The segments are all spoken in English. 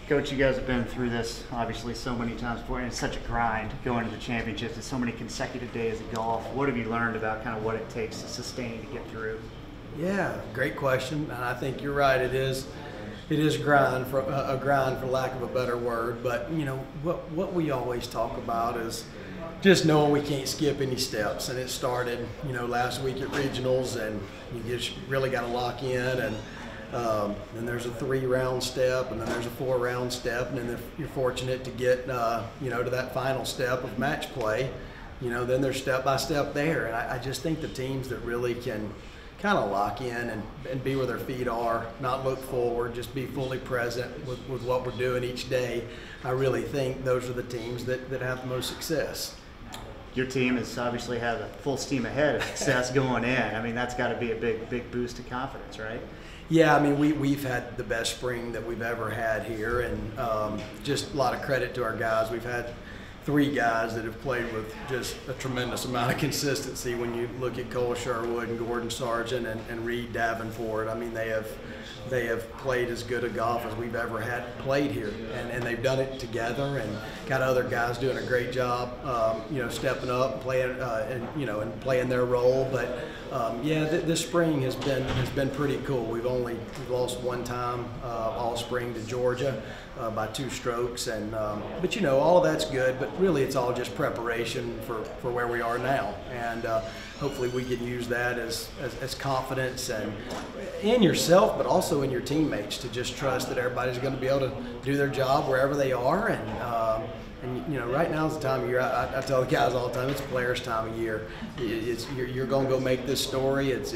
Coach, you guys have been through this obviously so many times before, and it's such a grind going to the championships. It's so many consecutive days of golf. What have you learned about kind of what it takes to sustain to get through? Yeah, great question, and I think you're right. It is grind for lack of a better word. But you know what we always talk about is just knowing we can't skip any steps. And it started, last week at regionals, and you just really got to lock in. And then there's a 3-round step, and then there's a 4-round step, and then you're fortunate to get to that final step of match play. Then there's step by step there, and I just think the teams that really can kind of lock in and be where their feet are, not look forward, just be fully present with what we're doing each day. I really think those are the teams that have the most success. Your team has obviously had a full steam ahead of success going in. I mean, that's got to be a big boost to confidence, right? Yeah, I mean, we've had the best spring that we've ever had here, and just a lot of credit to our guys. We've had 3 guys that have played with just a tremendous amount of consistency. When you look at Cole Sherwood and Gordon Sargent and Reid Davenport, I mean, they have played as good a golf as we've ever had played here, and they've done it together, and got other guys doing a great job, stepping up and playing, and playing their role. But this spring has been pretty cool. We've lost one time all spring to Georgia by 2 strokes, and but all of that's good. But really, it's all just preparation for where we are now, and hopefully we can use that as confidence and in yourself, but also in your teammates, to just trust that everybody's going to be able to do their job wherever they are. And right now is the time of year. I tell the guys all the time, it's players' time of year. You're going to go make this story. It's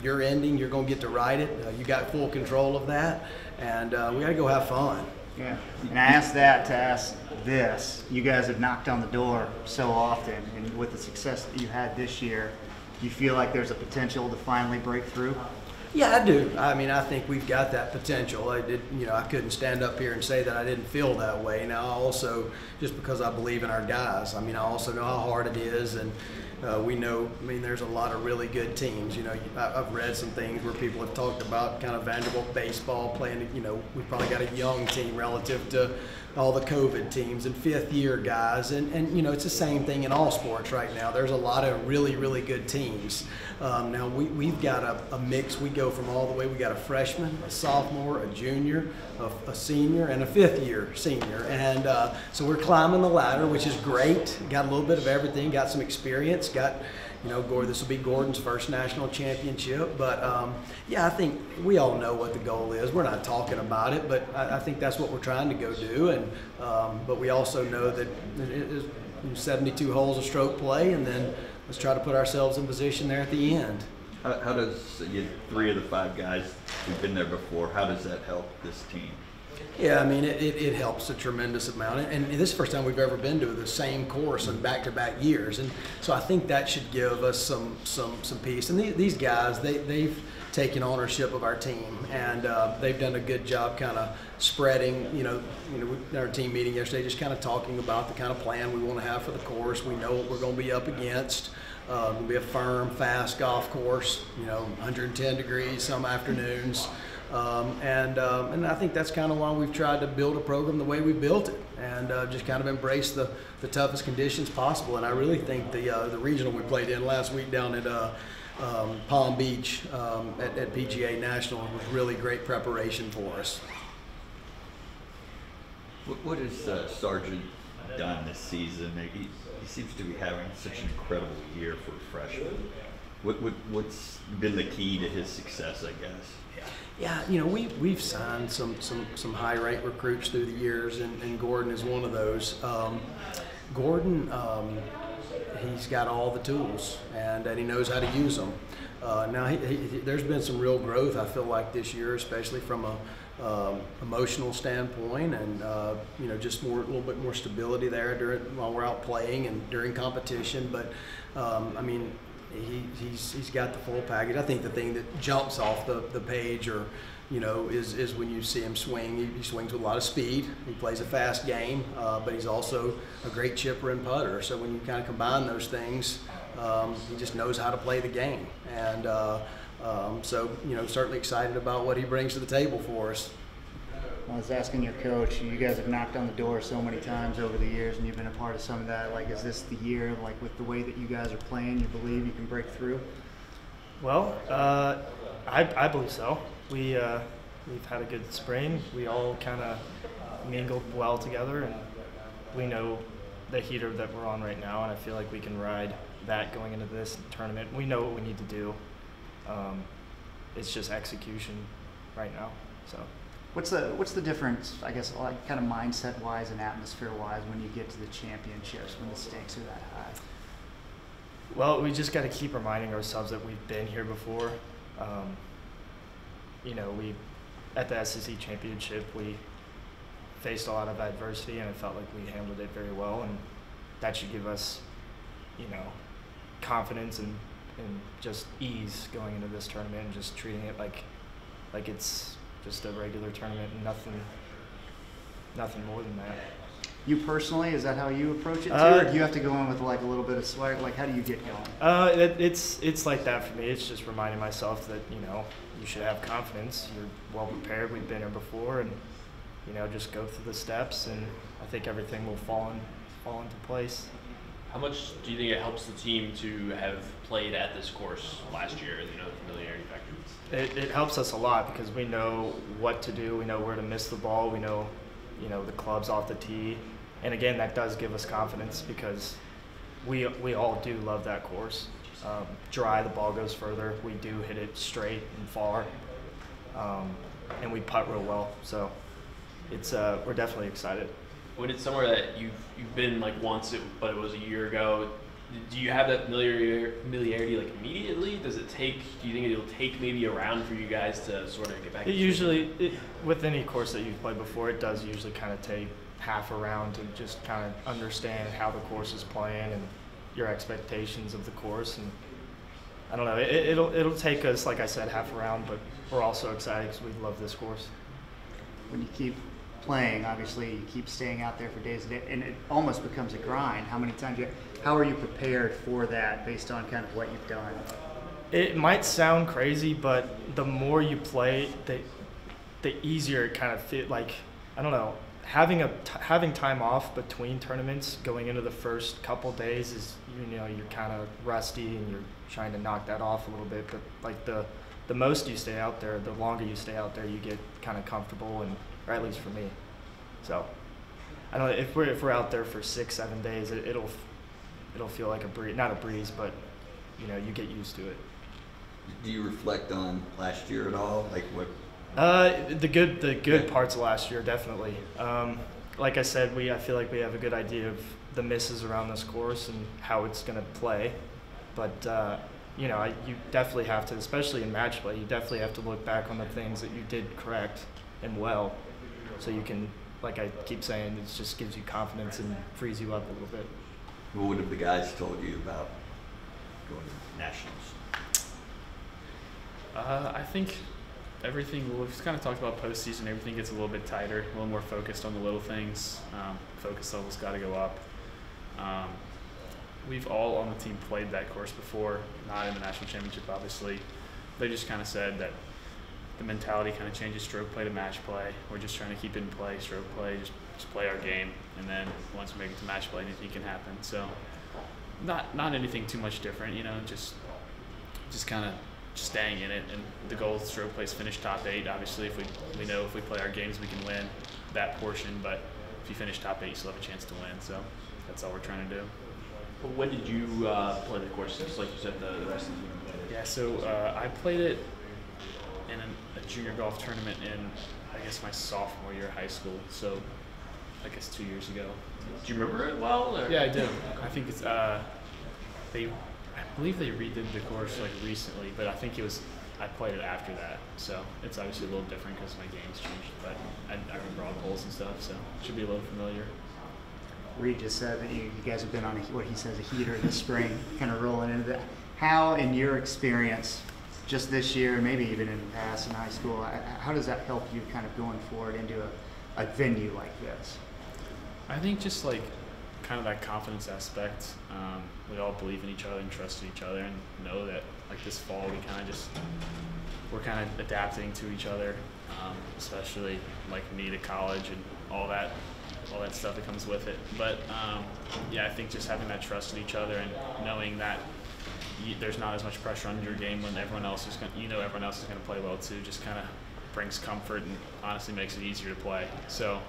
your ending. You're going to get to write it. You got full control of that, and we got to go have fun. Yeah, and I asked that to ask this. You guys have knocked on the door so often, and with the success that you had this year, do you feel like there's a potential to finally break through? Yeah, I do. I mean, I think we've got that potential. I couldn't stand up here and say that I didn't feel that way. Now, I also, just because I believe in our guys, I mean, I also know how hard it is, and we know, I mean, there's a lot of really good teams. I've read some things where people have talked about kind of Vanderbilt baseball playing, we've probably got a young team relative to all the COVID teams and 5th-year guys. And it's the same thing in all sports right now. There's a lot of really good teams. Now, we've got a mix. We go from all the way. We got a freshman, a sophomore, a junior, a senior, and a 5th-year senior. And so we're climbing the ladder, which is great. Got a little bit of everything. Got some experience. Got, this will be Gordon's first national championship. But, I think we all know what the goal is. We're not talking about it, but I think that's what we're trying to go do. And but we also know that it is 72 holes of stroke play, and then let's try to put ourselves in position there at the end. How does 3 of the 5 guys who've been there before, how does that help this team? Yeah, I mean, it helps a tremendous amount. And this is the first time we've ever been to the same course in back-to-back years. And so I think that should give us some peace. And these guys, they've taken ownership of our team, and they've done a good job kind of spreading, in our team meeting yesterday, just kind of talking about the kind of plan we want to have for the course. We know what we're going to be up against. It'll be a firm, fast golf course, 110 degrees some afternoons. And I think that's kind of why we've tried to build a program the way we built it, and just kind of embrace the toughest conditions possible. And I really think the regional we played in last week down at Palm Beach at PGA National was really great preparation for us. What has Sargent done this season? He seems to be having such an incredible year for a freshman. What's been the key to his success, I guess? Yeah, we've signed some high-ranked recruits through the years, and Gordon is one of those. Gordon, he's got all the tools, and he knows how to use them. Now, there's been some real growth, I feel like, this year, especially from a emotional standpoint, and just a little bit more stability there while we're out playing and during competition. But I mean, he's got the full package. I think the thing that jumps off the page, or is when you see him swing. He swings with a lot of speed. He plays a fast game, but he's also a great chipper and putter. So when you kind of combine those things, he just knows how to play the game. And so certainly excited about what he brings to the table for us. I was asking your coach, you guys have knocked on the door so many times over the years, and you've been a part of some of that. Like, is this the year, like with the way that you guys are playing, you believe you can break through? Well, I believe so. We've had a good spring. We all kind of mingled well together, and we know the heater that we're on right now, and I feel like we can ride that going into this tournament. We know what we need to do. It's just execution right now. So. What's the difference, I guess, like kind of mindset-wise and atmosphere-wise when you get to the championships, when the stakes are that high? Well, we just got to keep reminding ourselves that we've been here before. We at the SEC championship, we faced a lot of adversity, and I felt like we handled it very well, and that should give us, confidence and just ease going into this tournament, and just treating it like it's just a regular tournament and nothing more than that. You personally, is that how you approach it too, or do you have to go in with like a little bit of swag? Like, how do you get going? It's like that for me. It's just reminding myself that you should have confidence. You're well prepared. We've been here before, and just go through the steps, and I think everything will fall into place. How much do you think it helps the team to have played at this course last year? The familiarity factor. It helps us a lot because we know what to do. We know where to miss the ball. We know, the club's off the tee. And again, that does give us confidence because we all do love that course. Dry, the ball goes further. We do hit it straight and far, and we putt real well. So it's we're definitely excited. When it's somewhere that you've been like once, but it was a year ago, do you have that familiarity like immediately? Do you think it'll take maybe a round for you guys to sort of get back? With any course that you've played before, it does usually kind of take half a round to just kind of understand how the course is playing and your expectations of the course. And I don't know, it'll take us, like I said, half a round, but we're also excited because we love this course. When you keep playing, obviously you keep staying out there for days and days, and it almost becomes a grind. How are you prepared for that based on kind of what you've done? It might sound crazy, but the more you play, the easier it kind of feels. Like, I don't know, having time off between tournaments going into the first couple days is, you're kind of rusty and you're trying to knock that off a little bit, but like the most you stay out there, the longer you stay out there, you get kind of comfortable, or at least for me. So I don't know, if we're out there for 6-7 days, it'll feel like a breeze, not a breeze, but you get used to it. Do you reflect on last year at all? Like what? The good parts of last year, definitely. Like I said, I feel like we have a good idea of the misses around this course and how it's going to play. But you definitely have to, especially in match play, you definitely have to look back on the things that you did correct and well, so you can, like I keep saying, it just gives you confidence and frees you up a little bit. What have the guys told you about going to nationals? I think everything, we've kind of talked about postseason, everything gets a little bit tighter, a little more focused on the little things. Focus level's got to go up. We've all on the team played that course before, not in the national championship, obviously. They just kind of said that the mentality kind of changes stroke play to match play. We're just trying to keep it in play, stroke play, just play our game, and then once we make it to match play, anything can happen. So not anything too much different, just kind of staying in it. And the goal of stroke play is finish top 8. Obviously, if we know if we play our games, we can win that portion. But if you finish top 8, you still have a chance to win. So that's all we're trying to do. But when did you play the course? Just like you said, the rest of the team played it. Yeah, so I played it in a junior golf tournament in, I guess, my sophomore year of high school. So I guess 2 years ago. Do you remember it well? Or? Yeah, I do. I think it's I believe they redid the course like recently, but I think I played it after that, so it's obviously a little different because my game's changed. But I remember all the holes and stuff, so it should be a little familiar. Reid just said that you guys have been on what he says a heater this spring, kind of rolling into that. How, in your experience, just this year, maybe even in the past in high school, how does that help you kind of going forward into a venue like this? I think just like kind of that confidence aspect. We all believe in each other and trust each other, and know that like this fall we're kind of adapting to each other especially like me to college and all that stuff that comes with it. But yeah, I think just having that trust in each other and knowing that there's not as much pressure on your game when everyone else is going to play well too, just kind of brings comfort and honestly makes it easier to play. So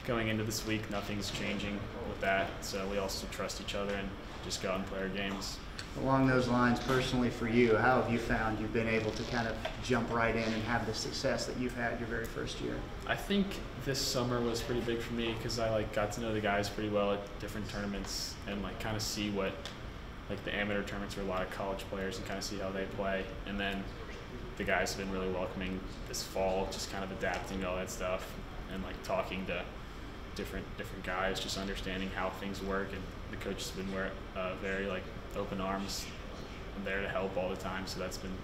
going into this week, nothing's changing with that. So we also trust each other and just go out and play our games. Along those lines, personally for you, how have you found you've been able to kind of jump right in and have the success that you've had your very first year? I think this summer was pretty big for me because I got to know the guys pretty well at different tournaments and kind of see what the amateur tournaments were a lot of college players and kind of see how they play. And then the guys have been really welcoming this fall, just kind of adapting to all that stuff and talking to different guys, just understanding how things work. And the coaches have been very open arms and there to help all the time. So that's been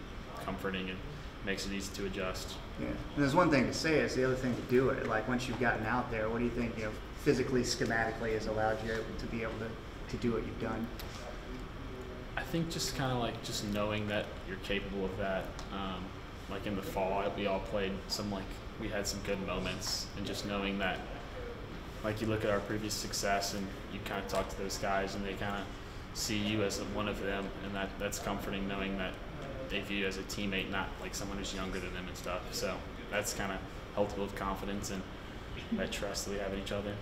comforting and makes it easy to adjust. Yeah, and there's one thing to say, it's the other thing to do it. Once you've gotten out there, what do you think, physically, schematically has allowed you to be able to do what you've done? I think just kind of just knowing that you're capable of that. In the fall, we all played we had some good moments, and just knowing that, you look at our previous success and you kind of talk to those guys and they kind of see you as one of them, and that's comforting knowing that they view you as a teammate, not someone who's younger than them and stuff. So that's kind of helped build confidence and that trust that we have in each other.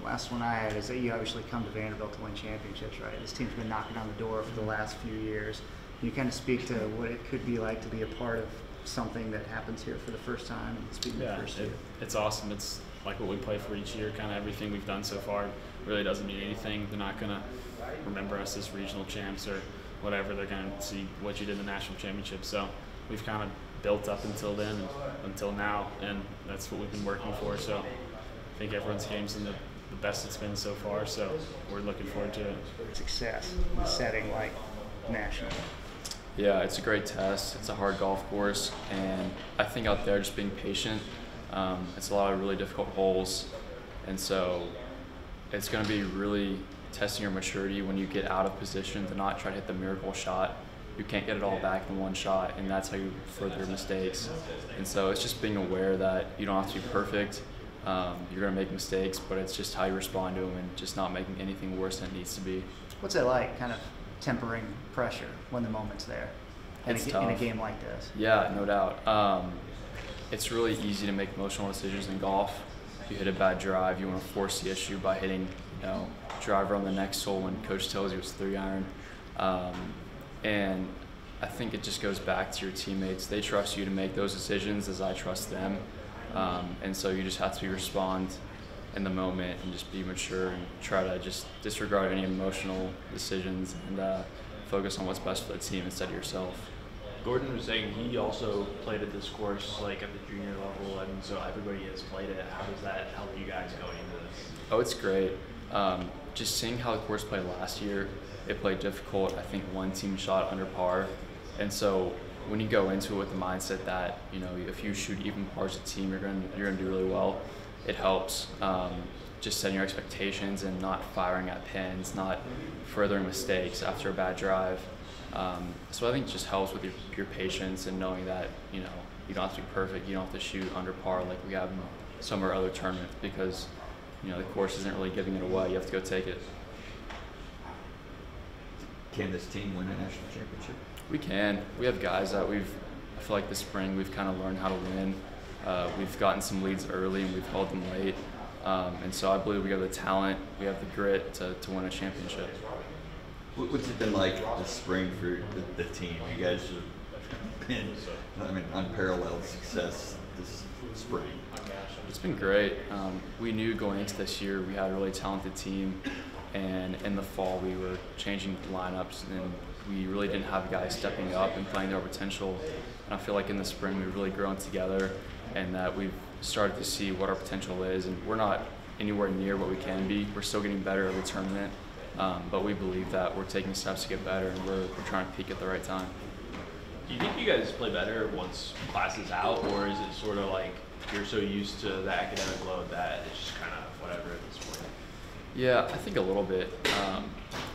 Last one I had is that you obviously come to Vanderbilt to win championships, right? This team's been knocking on the door for the last few years. Can you kind of speak to what it could be like to be a part of something that happens here for the first time and speaking of the first year? It's awesome. It's like what we play for each year. Kind of everything we've done so far really doesn't mean anything. They're not going to remember us as regional champs or whatever. They're going to see what you did in the national championship. So we've kind of built up until then, until now, and that's what we've been working for. So I think everyone's game's in the best it's been so far, so we're looking forward to it. Success in a setting like national. Yeah, it's a great test. It's a hard golf course, and I think out there just being patient. It's a lot of really difficult holes, and so it's going to be really testing your maturity when you get out of position to not try to hit the miracle shot. You can't get it all back in one shot, and that's how you further your mistakes. And so it's just being aware that you don't have to be perfect. You're going to make mistakes, but it's just how you respond to them and just not making anything worse than it needs to be. What's it like, kind of tempering pressure when the moment's there in a game like this? Yeah, no doubt. It's really easy to make emotional decisions in golf. If you hit a bad drive, you want to force the issue by hitting, driver on the next hole when coach tells you it's 3-iron. And I think it just goes back to your teammates. They trust you to make those decisions as I trust them. And so you just have to respond in the moment and just be mature and try to just disregard any emotional decisions and focus on what's best for the team instead of yourself. Gordon was saying he also played at this course at the junior level, and so everybody has played it. How does that help you guys going into this? Oh, it's great. Just seeing how the course played last year, it played difficult. I think one team shot under par, and so when you go into it with the mindset that if you shoot even par as a team, you're gonna do really well. It helps. Just setting your expectations and not firing at pins, not furthering mistakes after a bad drive. So I think it just helps with your patience and knowing that you don't have to be perfect. You don't have to shoot under par like we have in some or other tournaments because the course isn't really giving it away. You have to go take it. Can this team win a national championship? We can. We have guys that I feel like this spring we've kind of learned how to win. We've gotten some leads early and we've held them late. And so I believe we have the talent, we have the grit to win a championship. What's it been like this spring for the team? You guys have been, unparalleled success this spring. It's been great. We knew going into this year we had a really talented team, and in the fall we were changing lineups and we really didn't have guys stepping up and playing their potential. And I feel like in the spring we've really grown together and that we've started to see what our potential is, and we're not anywhere near what we can be. We're still getting better every tournament, but we believe that we're taking steps to get better and we're trying to peak at the right time. Do you think you guys play better once class is out, or is it sort of like you're so used to the academic load that it's just kind of whatever at this point? Yeah, I think a little bit.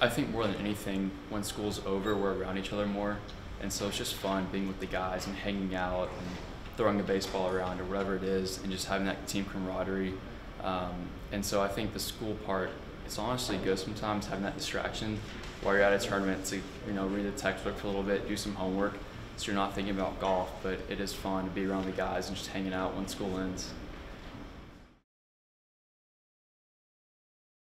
I think more than anything, when school's over, we're around each other more. And so it's just fun being with the guys and hanging out and throwing a baseball around or whatever it is, and just having that team camaraderie. And so I think the school part, it's honestly good sometimes having that distraction while you're at a tournament to, read the textbook for a little bit, do some homework, so you're not thinking about golf. But it is fun to be around the guys and just hanging out when school ends.